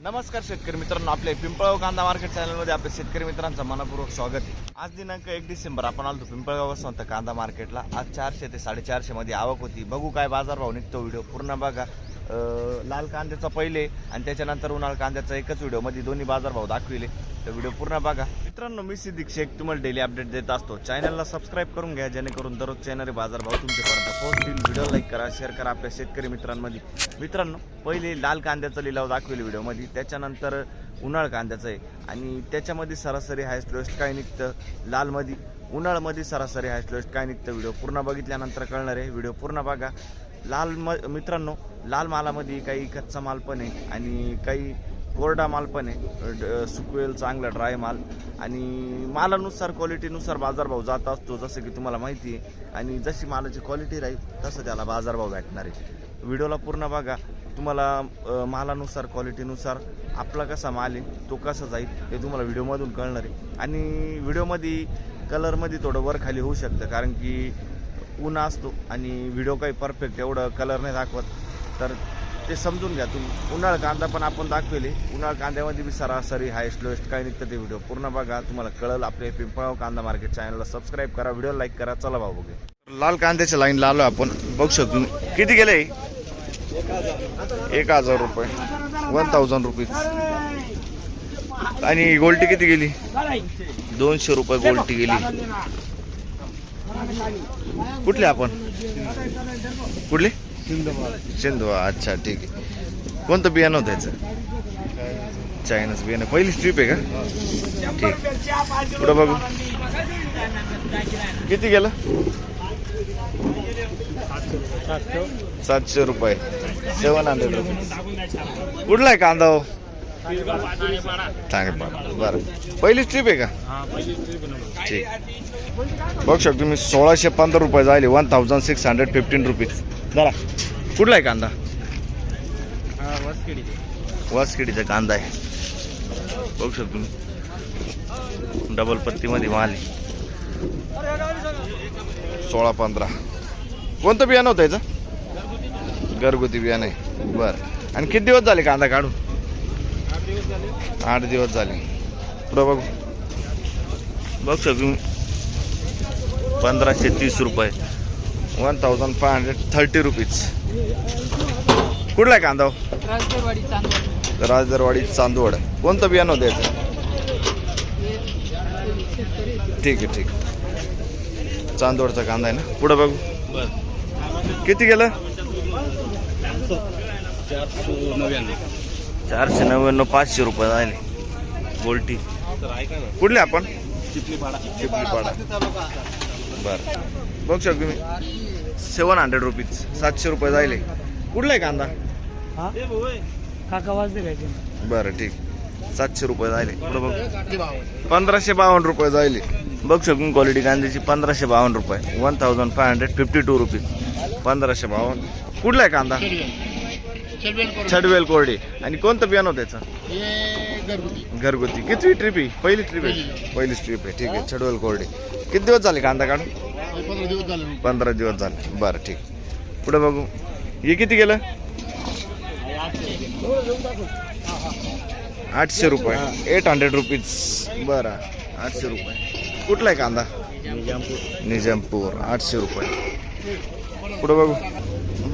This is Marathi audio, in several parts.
नमस्कार शेतकरी मित्रांनो, आपल्या पिंपळगाव कांदा मार्केट चॅनलमध्ये आपल्या शेतकरी मित्रांचं मनपूर्वक स्वागत आहे। आज दिनांक 1 डिसेंबर आपण आलो पिंपळगाव वसंत कांदा मार्केटला। आज 400 ते 450 मध्ये आवक होती। बघू काय बाजारभाव निघतो, व्हिडिओ पूर्ण बघा। लाल कांद्याचा पहिले आणि त्याच्यानंतर उन्हाळ कांद्याचा एकच व्हिडिओ मध्ये दोन्ही बाजारभाव दाखविले, तर व्हिडिओ पूर्ण बघा। मित्रांनो, मी सिद्दीक शेख तुम्हाला डेली अपडेट देत असतो। चॅनलला सबस्क्राइब करून घ्या जेणेकरून दररोज येणारे बाजारभाव तुमच्यापर्यंत पोहोचतील। व्हिडिओ लाईक करा, शेअर करा आपल्या शेतकरी मित्रांमध्ये। मित्रांनो, पहिले लाल कांद्याचा लिलाव दाखविले व्हिडिओमध्ये, त्याच्यानंतर उन्हाळ कांद्याचं आहे आणि त्याच्यामध्ये सरासरी हायस्ट लोएस्ट काय निघतं, लालमध्ये उन्हाळमध्ये सरासरी हायस्ट लोएस्ट काय निघतं, व्हिडिओ पूर्ण बघितल्यानंतर कळणार आहे। व्हिडिओ पूर्ण बघा। मित्रांनो, लाल मालामध्ये काही कच्चा माल पण आहे आणि काही कोरडा माल पण आहे, सुकवेल चांगला ड्राय माल, आणि मालानुसार क्वालिटीनुसार बाजारभाव जात असतो जसं की तुम्हाला माहिती आहे। आणि जशी मालाची क्वालिटी राहील तसं त्याला बाजारभाव भेटणार आहे। व्हिडिओला पूर्ण बघा, तुम्हाला मालानुसार क्वालिटीनुसार आपला कसा माल आहे तो कसा जाईल हे तुम्हाला व्हिडिओमधून कळणार आहे। आणि व्हिडिओमध्ये कलरमध्ये थोडं वर खाली होऊ शकतं, कारण की ऊन असतो आणि व्हिडिओ काही परफेक्ट एवढं कलर नाही दाखवत, तर ते समजून घ्या तुम्ही। उन्हाळ कांदा पण आपण दाखवेले, उन्हाळ कांद्यामध्ये बी सरासरी हायस्ट लोएस्ट काय निघतं ते व्हिडिओ पूर्ण बघा, तुम्हाला कळलं। आपल्या पिंपळगाव कांदा मार्केट चॅनलला सबस्क्राईब करा, व्हिडिओ लाईक करा। चला भाऊ बघूया। लाल कांद्याच्या लाईनला आलो आपण, बघू शकतो। किती गेले? 1000 रुपये, 1000 रुपीज। आणि गोल्टी किती गेली? 200 रुपये गोल्टी गेली। कुठले आपण? कुठले? सिंधवा। अच्छा, ठीक आहे। कोणतं बियाणं होतं त्याचं? चायनाचं बियाणं। पहिली स्ट्रीप आहे का? ठीक। पुढं बघू किती गेलं? 700 रुपये, 700 रुपये। कुठला आहे कांदा हो? चांगला। बरं, पहिली स्ट्रीप आहे का? ठीक। बघू शकतो तुम्ही 1615 रुपये झाले, 1615 रुपीज जरा। कुठला आहे कांदा? वासखेडीचा कांदा आहे, बघू शकतो तुम्ही। डबल पत्तीमध्ये माल आहे, 1615। कोणतं बियाणं होतं याचं? घरगुती बियाणं आहे। बरं, आणि किती दिवस झाले कांदा काढून? 8 दिवस झाले। पुढं बघू शकतो तुम्ही 1530 रुपये, 1530 रुपीज। कुठला आहे कांदा? राजदरवाडी चांदवड। कोणतं बियाणं होतं याचं? ठीक आहे, ठीक। चांदवडचा कांदा आहे ना। पुढं बघू किती गेलं? 499, 500 रुपये झाले गोल्टी। कुठले आपण? चिपलीपाडा। बरं, बघू शकतो तुम्ही 700 रुपीज, 700 रुपये जायले। कुठला आहे कांदा? बरं, ठीक। 700 रुपये जायले। पुढं बघ 1552 रुपये जायले। बघू शकतो क्वालिटी कांद्याची 1552 रुपये, 1552 रुपीज, 1552। कुठला आहे कांदा? छडवेल कोरडे। आणि कोणतं बियाणं होतं त्याचं? घरगुती। किती ट्रिप आहे? पहिली ट्रिप आहे, पहिली ट्रिप आहे। ठीक आहे, छडवेल कोरडे। किती दिवस झाले कांदा काढून? 15 दिवस झाले। बरं, ठीक। पुढे बघू हे किती गेलं? 800 रुपये, 800 रुपीज। बरं, 800 रुपये। कुठला आहे कांदा? निजामपूर, 800 रुपये। पुढे बघू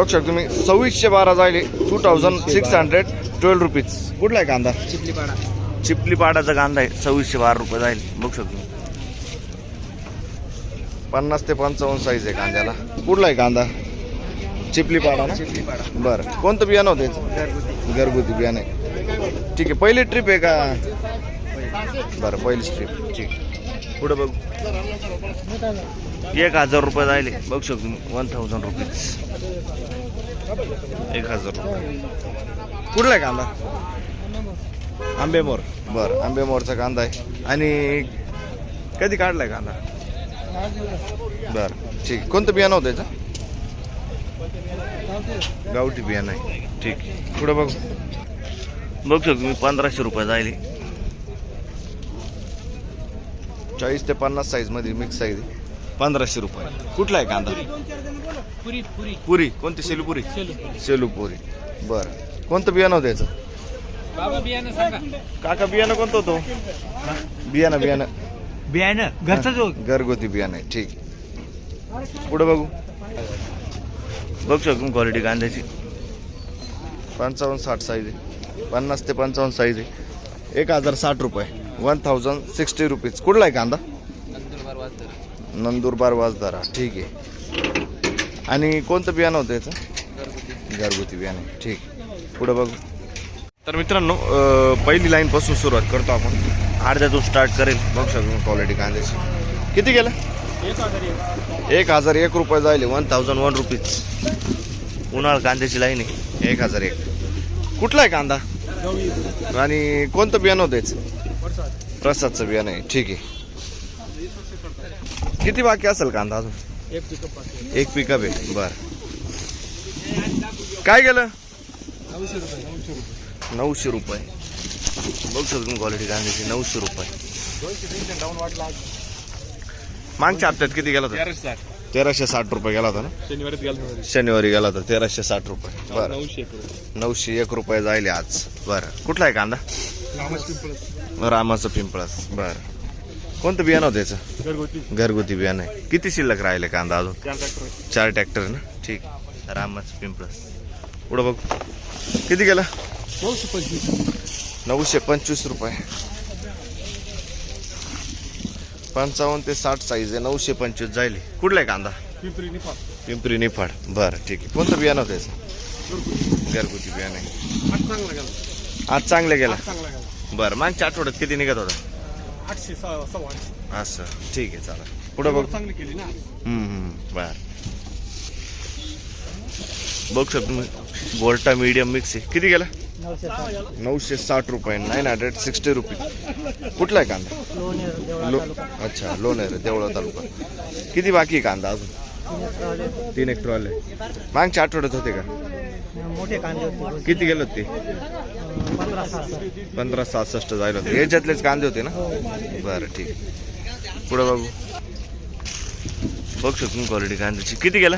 शकतो तुम्ही 2612 जायले, 2612 रुपीज। कुठला आहे कांदा? चिपलीपाडाचा कांदा आहे, 2612 रुपये जाईल। बघू शकतो 50 ते 55 साईज आहे कांद्याला। कुठला आहे कांदा? चिपलीपाडा ना? बरं, कोणतं बियाणं होतं याचं? घरगुती बियाणं आहे। ठीक आहे, पहिली ट्रिप आहे का? बरं, पहिली ट्रिप। ठीक। पुढे बघू 1000 रुपये जायले। बघू शकतो 1000 रुपीज, 1000 रुपये। कुठला आहे कांदा? आंबेमोर। बरं, आंबेमोरचा कांदा आहे। आणि कधी काढलाय कांदा? बरं, ठीक। कोणतं बियाणं होतं याचं? गावठी बियाणं आहे। ठीक। पुढे बघू शकतो मी 1500 रुपये जायले, 40 ते 50 साईज मध्ये मिक्स साईज, 1500 रुपये। कुठला आहे कांदा? पुरी। कोणती? शेलूपुरी। शेलूपुरी। बरं, कोणतं बियाणं होतं याचं? बाबा बियाणं सांगा. काका बियाणं कोणतं होतं? बियाणं बियाणं घरचं जो घरगुती बियाणं आहे. ठीक. पुढे बघू शकतो क्वालिटी कांद्याची. 55-60 साईज आहे. 50 ते 55 साईज आहे. 1060 रुपये. 1060 रुपीज. कुठला आहे कांदा? नंदुरबार वाजदारा. ठीक आहे. आणि कोणतं बियाणं होतं याचं? घरगुती बियाणं. ठीक. पुढे बघू. तर मित्रांनो पहिली लाईन पासून सुरुवात करतो आपण. अर्ध्यातून स्टार्ट करेल. बघू शकतो क्वालिटी कांद्याची. किती गेलं? 1001 रुपये जाईल. 1001 रुपीज. उन्हाळ कांद्याची लाईन आहे. 1001. कुठला आहे कांदा? आणि कोणतं बियाणं होतं याचं? प्रसादचं बियाणं आहे. ठीक आहे. किती बाकी असेल कांदा अजून? एक पिकअप आहे. बरं. काय गेलं? 900 रुपये. बघू शकतो क्वालिटी कांद्याची. 900 रुपये. मागच्या हप्त्यात किती गेला होता? 1360 रुपये गेला होता ना? शनिवारी गेला होता 1360 रुपये. बरं. 901 रुपये जाईल आज. बरं. कुठला आहे कांदा? रामाचं पिंपळस. बरं. कोणतं बियाणं होतं याचं? घरगुती बियाणं आहे. किती शिल्लक राहिले कांदा अजून? 4 ट्रॅक्टर ना? ठीक. रामाचं पिंपळस. पुढं बघ. किती गेला? 925 रुपये. 55 ते 60 साईज आहे. 925 जाईल. कुठला आहे कांदा? पिंपरी निफाड. बरं. ठीक आहे. कोणतं बियाणं होतं याचं? घरगुती बियाणं आहे. आज चांगलं गेला. बरं. मागच्या आठवड्यात किती निघत होता? 800 असं. ठीक आहे. चालेल. पुढे बघ. चांगली केली ना. बर. बघ शकतो गोल्टा मीडियम मिक्स आहे. किती गेला? 960 रुपये. 960 रुपये. कुठला आहे कांदा? अच्छा. लोणेर देवळा तालुका. किती बाकी आहे कांदा अजून? 3 एक ट्रॉले. मागच्या आठवड्यात होते का? मोठे कांदे होते. किती गेले होते? 1566 जायला होते. याच्यातलेच कांदे होते ना? बरं. ठीक. पुढे बघू. बघ शकतो क्वालिटी कांद्याची. किती गेला?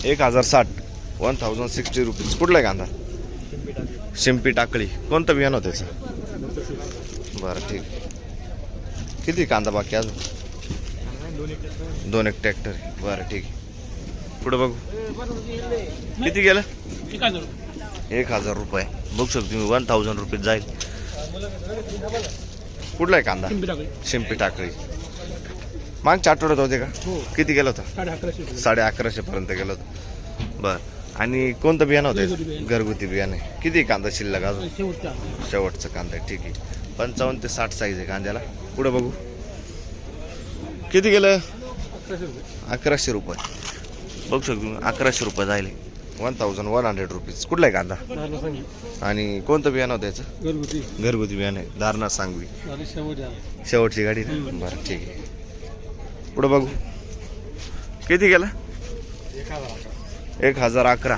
1060. 1060 रुपीज. कुठला आहे कांदा? शिंपी टाकळी. कोणतं बियाणं होतं त्याचं? बरं. ठीक. किती कांदा बाकी अजून? 2 एक ट्रॅक्टर. बरं. ठीक. पुढे बघू. किती गेलं? 1000 रुपये. बघू शकतो तुम्ही. 1000 रुपीज जाईल. कुठला आहे कांदा? शिंपी टाकळी. मागच्या आठवड्यात होते का? किती गेलं होतं? 1150 पर्यंत गेलं होतं. बरं. आणि कोणतं बियाणं होतं? घरगुती बियाणं आहे. किती कांदा शिल्लक अजून? शेवटचं कांदा आहे. ठीक आहे. 55 ते 60 साईज आहे कांद्याला. पुढे बघू. किती गेलं? 1100 रुपये. बघू शकतो 1100 रुपये जाईल. 1100 रुपीज. कुठला आहे कांदा? आणि कोणतं बियाणं होतं याचं? घरगुती बियाणं आहे. दारणा सांगवी. शेवटची गाडी ना? बरं. ठीक आहे. पुढे बघू. किती गेला? 1011.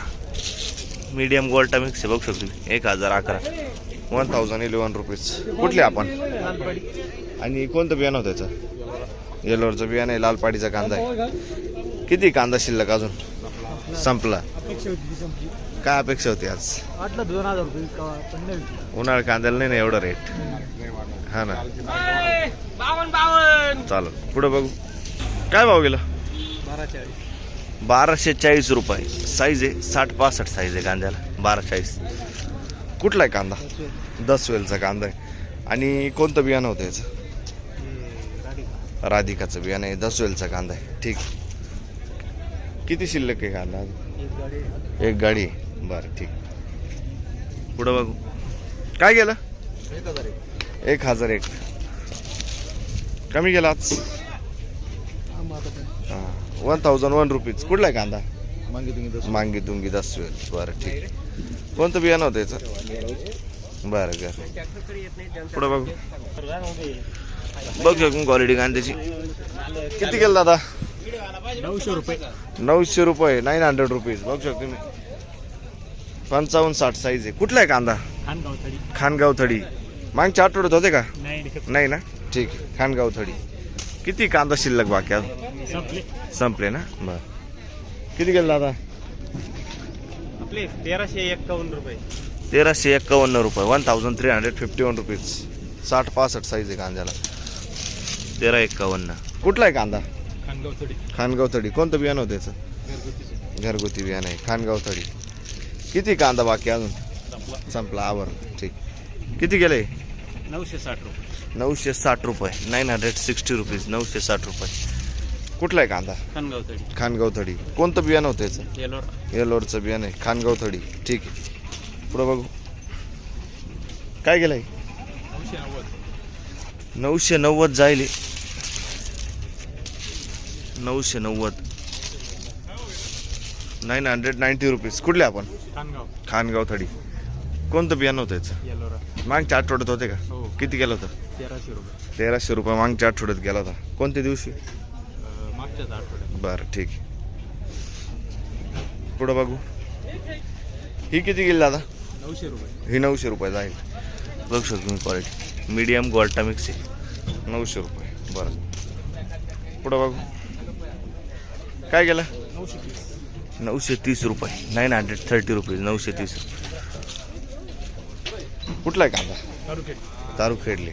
मीडियम गोल्टा मिक्स आहे. बघू शकतो 1011. 1011 रुपीज. कुठले आपण? आणि कोणतं बियाणं होतं याचं? येलोरचं बियाणं आहे. लालपाडीचा कांदा आहे. किती कांदा शिल्लक अजून? संपला. काय अपेक्षा होती आज? 2000 रुपये. उन्हाळ कांद्याला नाही ना एवढं रेट? हा ना. चालेल. पुढे बघू. काय भाव गेला? 1240 रुपये. साईज आहे 60-65 साईज आहे कांद्याला. 1240. कुठला आहे कांदा? 10 वेलचा कांदा आहे. आणि कोणतं बियाणं होतं याचं? राधिकाचं बियाणं आहे. 10 वेलचा कांदा आहे. ठीक. किती शिल्लक आहे कांदा? एक गाडी. बरं. ठीक. पुढं बघू. काय गेलं? 1001. कमी गेला आज. 1001 रुपीज. कुठला आहे कांदा? मांगी तुंगी 10 वेल. बरं. ठीक. कोणतं बियाणं होतं याचं? बरं. घर. पुढं बघू. बघ शकून क्वालिटी कांद्याची. किती गेलं दादा? 900 रुपये. 900 रुपये. 900 रुपीज. बघू शकतो मी. 55-60 साईज आहे. कुठला आहे कांदा? खानगाव थडी. मागच्या आठवड्यात होते का? नाही ना? ठीक आहे. खानगाव थडी. किती कांदा शिल्लक बाकी आहे? संपले ना? बरं. किती गेलं दादा? आपले 1351 रुपये. 1351 रुपये 1351 रुपीज 60-65 साईज आहे कांद्याला 1351. कुठला आहे कांदा? खानगाव थडी. कोणतं बियाणं होतं त्याचं? घरगुती बियाणं आहे खानगाव थडी. किती कांदा बाकी अजून? संपला आवर. ठीक. किती गेले? 960 रुपये. 960 रुपये 960 रुपीज 960 रुपये. कुठला आहे कांदा? खानगाव थडी. कोणतं बियाणं होतं त्याचं? येलोरचं बियाणं आहे खानगाव थडी. ठीक आहे. पुढं बघू काय गेलंय? 990 जाईल. 990 990 रुपीज. कुठले आपण? खानगाव थडी. कोणतं बियाणं होतं याचं? मागच्या आठवड्यात होते का? किती गेलं होतं? 1300 रुपये मागच्या आठवड्यात गेला होता. कोणत्या दिवशी? बरं ठीक आहे. पुढं बघू ही किती गेली दादा? 900 रुपये. ही 900 रुपये जाईल. बघू शकतो तुम्ही क्वालिटी मीडियम गोल्टा मिक्स आहे 900 रुपये. बरं पुढं बघू काय गेलं? 930 रुपये 930 रुपीज 930 रुपये. कुठला आहे कांदा? तारुखेडले.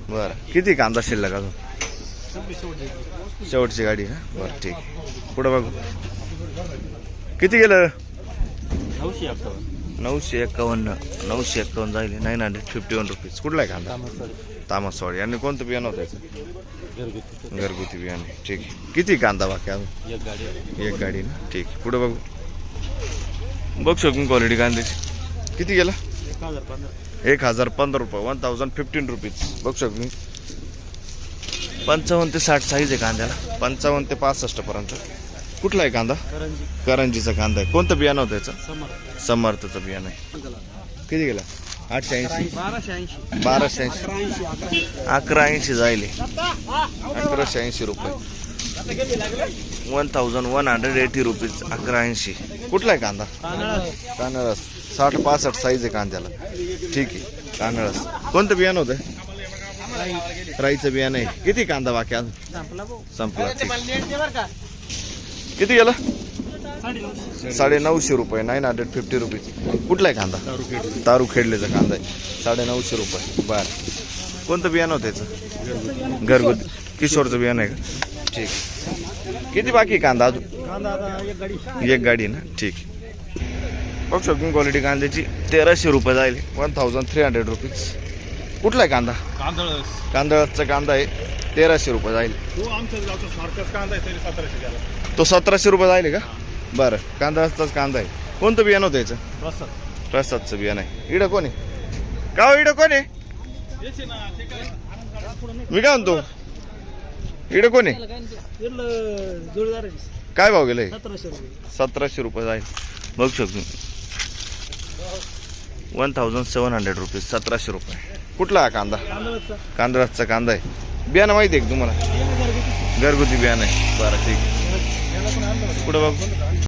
बरं किती कांदा शिल्लक अजून? शेवटची गाडी का? बरं ठीक आहे. पुढं बघू किती गेलं? 951 जाईल 951 रुपीज. कुठला आहे कांदा? तामसवाडी. आणि कोणतं बियाणं होतं त्याचं? घरगुती बियाणं. ठीक आहे. किती कांदा बाकी अजून? एक गाडी ना. ठीक आहे. पुढे बघू बघ शकून क्वालिटी कांद्याची. किती गेला? 1015 रुपये 1015 रुपीज. बघ शकून 55 ते 60 साईज आहे कांद्याला 55 ते 65 पर्यंत. कुठला आहे कांदा? करंजीचा कांदा आहे. कोणतं बियाणं होतं याचं? समर्थचं बियाणं आहे. किती गेला? 880 1280 1180 जाईल 1180 रुपये 1180 रुपीज 1180. कुठला आहे कांदा? कानळस 60-65 साईज आहे कांद्याला. ठीक आहे. कानळस. कोणतं बियाणं होतं? राईचं बियाणं आहे. किती कांदा बाकी अजून? संपला. किती गेला? 950 रुपये 950 रुपीज. कुठला आहे कांदा? तारुखेडलेचा कांदा आहे 950 रुपये. बरं कोणतं बियाणं होतं त्याचं? घरगुती किशोरचं बियाणं आहे का? ठीक. किती बाकी कांदा अजून? एक गाडी ना. ठीक. बघ शॉपिंग क्वालिटी कांद्याची 1300 रुपये जाईल 1300 रुपीज. कुठला आहे कांदा? कांदळाचा कांदा आहे 1300 रुपये जाईल. तो 1700 रुपये जाईल का? बरं कांदळाचाच कांदा आहे. कोणतं बियाणं होतं याचं? प्रसादचं बियाणं आहे. इडं कोण आहे का? इडं कोण आहे? मी काय म्हणतो इडं कोण आहे? काय भाव गेलाय? 1700 रुपये जाईल. बघू शकतो 1700 रुपीज 1700 रुपये. कुठला हा कांदा? कांदळाचा कांदा आहे. बियाणं माहिती आहे का तुम्हाला? घरगुती बियाणं आहे. बरं ठीक आहे. पुढे बघू